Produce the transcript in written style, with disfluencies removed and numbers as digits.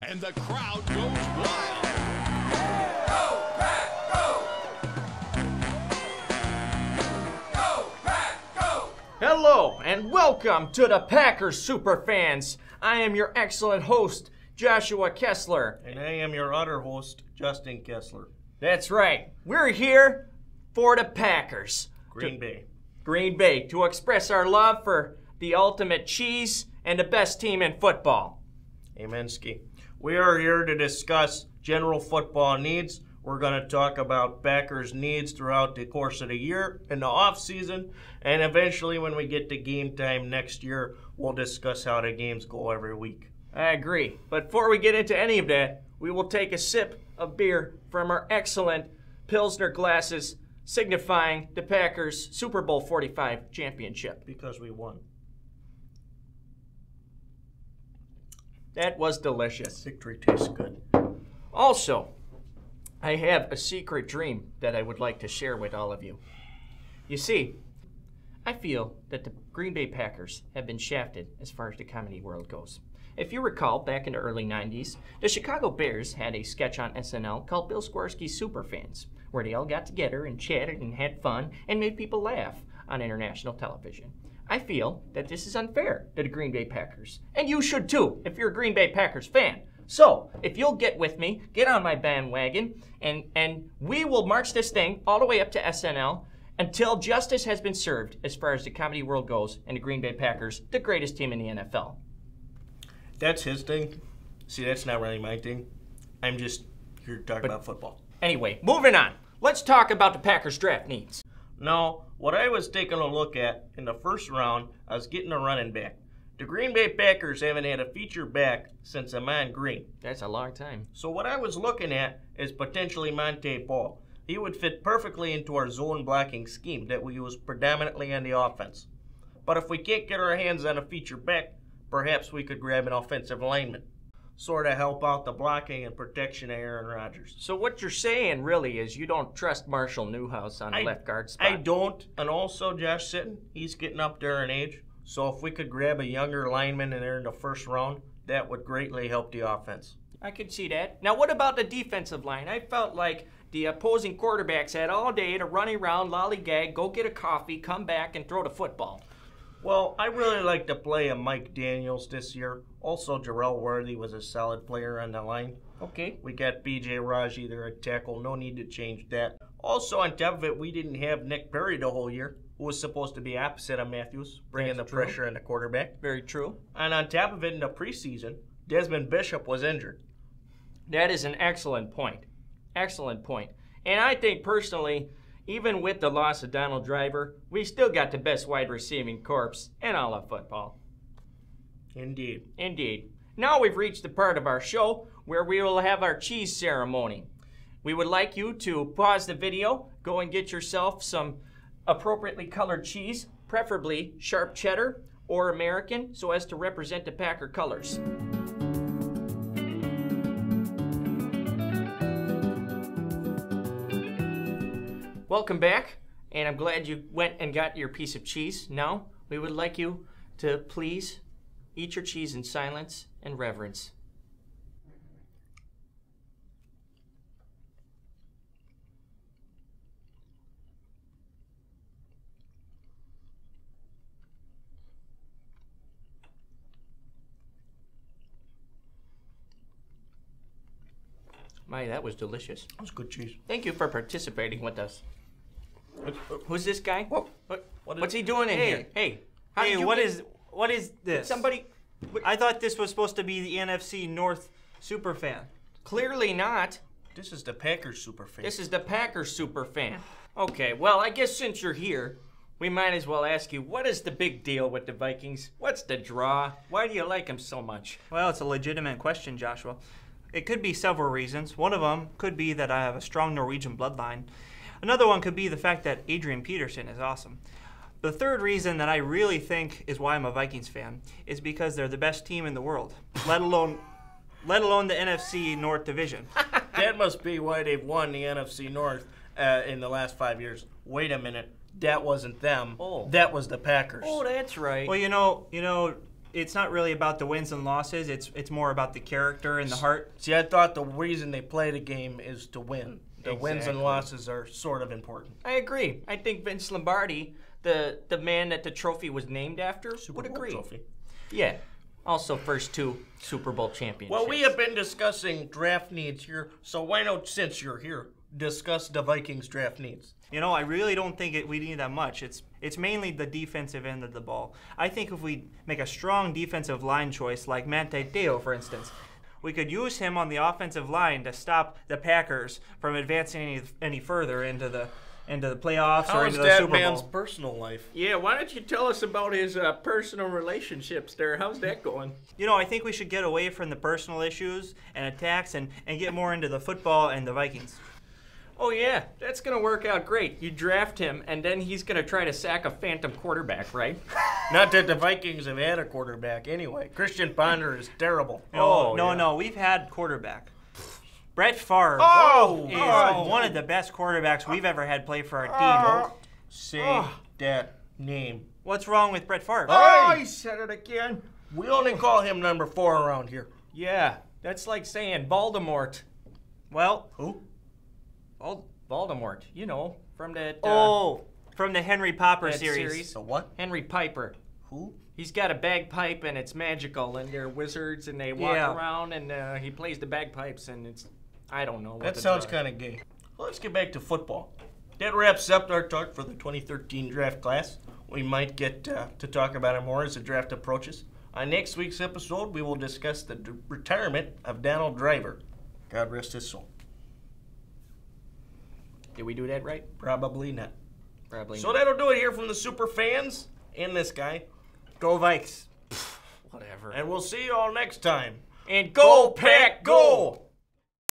and the crowd goes wild. Go, Pack, go! Go, Pack, go! Hello, and welcome to the Packers Superfans. I am your excellent host, Joshua Kessler. And I am your other host, Justin Kessler. That's right. We're here for the Packers. Green Bay. Green Bay, to express our love for the ultimate cheese and the best team in football. Amen, Ski. We are here to discuss general football needs. We're going to talk about Packers' needs throughout the course of the year, in the off-season, and eventually when we get to game time next year, we'll discuss how the games go every week. I agree. But before we get into any of that, we will take a sip of beer from our excellent Pilsner glasses, signifying the Packers' Super Bowl 45 championship. Because we won. That was delicious. Victory tastes good. Also, I have a secret dream that I would like to share with all of you. You see, I feel that the Green Bay Packers have been shafted as far as the comedy world goes. If you recall, back in the early 90s, the Chicago Bears had a sketch on SNL called Bill Squarsky's Superfans, where they all got together and chatted and had fun and made people laugh on international television. I feel that this is unfair to the Green Bay Packers. And you should too, if you're a Green Bay Packers fan. So, if you'll get with me, get on my bandwagon, and we will march this thing all the way up to SNL until justice has been served as far as the comedy world goes and the Green Bay Packers, the greatest team in the NFL. That's his thing. See, that's not really my thing. I'm just here to talk about football. Anyway, moving on. Let's talk about the Packers draft needs. Now, what I was taking a look at in the first round, I was getting a running back. The Green Bay Packers haven't had a feature back since Amon Green. That's a long time. So what I was looking at is potentially Monte Ball. He would fit perfectly into our zone blocking scheme that we use predominantly on the offense. But if we can't get our hands on a feature back, perhaps we could grab an offensive lineman. Sort of help out the blocking and protection of Aaron Rodgers. So what you're saying really is you don't trust Marshall Newhouse on the left guard spot. I don't. And also Josh Sitton, he's getting up there in age. So if we could grab a younger lineman in there in the first round, that would greatly help the offense. I could see that. Now what about the defensive line? I felt like the opposing quarterbacks had all day to run around, lollygag, go get a coffee, come back, and throw the football. Well, I really like to play a Mike Daniels this year. Also, Jarrell Worthy was a solid player on the line. Okay. We got B.J. Raji there at tackle. No need to change that. Also, on top of it, we didn't have Nick Perry the whole year, who was supposed to be opposite of Matthews, bringing the pressure on the quarterback. Very true. And on top of it, in the preseason, Desmond Bishop was injured. That is an excellent point. Excellent point. And I think personally, even with the loss of Donald Driver, we still got the best wide receiving corps in all of football. Indeed. Indeed. Now we've reached the part of our show where we will have our cheese ceremony. We would like you to pause the video, go and get yourself some appropriately colored cheese, preferably sharp cheddar or American, so as to represent the Packer colors. Welcome back, and I'm glad you went and got your piece of cheese. Now, we would like you to please eat your cheese in silence and reverence. My, that was delicious. That was good cheese. Thank you for participating with us. Who's this guy? What's he doing in here? Hey, What is this? Somebody. I thought this was supposed to be the NFC North Superfan. Clearly not. This is the Packers Superfan. This is the Packers Superfan. Okay, well, I guess since you're here, we might as well ask you, what is the big deal with the Vikings? What's the draw? Why do you like them so much? Well, it's a legitimate question, Joshua. It could be several reasons. One of them could be that I have a strong Norwegian bloodline. Another one could be the fact that Adrian Peterson is awesome. The third reason that I really think is why I'm a Vikings fan is because they're the best team in the world, let alone the NFC North Division. That must be why they've won the NFC North in the last 5 years. Wait a minute. That wasn't them. Oh. That was the Packers. Oh, that's right. Well, you know, it's not really about the wins and losses. It's more about the character and the heart. See, I thought the reason they play the game is to win. The wins and Exactly. losses are sort of important. I agree. I think Vince Lombardi, the man that the trophy was named after, Super would Bowl agree. trophy. Yeah. Also, first 2 Super Bowl championships. Well, we have been discussing draft needs here, so why don't, since you're here, discuss the Vikings draft needs? You know, I really don't think we need that much. It's mainly the defensive end of the ball. I think if we make a strong defensive line choice, like Manti Te'o, for instance, we could use him on the offensive line to stop the Packers from advancing any further into the playoffs or How's into the that Super man's Bowl. personal life? Yeah, why don't you tell us about his personal relationships there? How's that going? You know, I think we should get away from the personal issues and attacks and get more into the football and the Vikings. Oh, yeah, that's going to work out great. You draft him, and then he's going to try to sack a phantom quarterback, right? Not that the Vikings have had a quarterback anyway. Christian Ponder is terrible. No, we've had quarterback. Brett Favre is one of the best quarterbacks we've ever had play for our team. Don't say that name. What's wrong with Brett Favre? I said it again. We only call him number 4 around here. Yeah, that's like saying Voldemort. Well, Who? Voldemort, you know, from that from the Henry Popper that series. The what? Henry Piper. Who? He's got a bagpipe, and it's magical, and they're wizards, and they walk Yeah. around, and he plays the bagpipes, and it's, I don't know. That sounds kind of gay. Well, let's get back to football. That wraps up our talk for the 2013 draft class. We might get to talk about it more as the draft approaches. On next week's episode, we will discuss the retirement of Donald Driver. God rest his soul. Did we do that right? Probably not. Probably So not. that'll do it here from the Superfans and this guy. Go Vikes. Whatever. And we'll see you all next time. And go, Pack, go!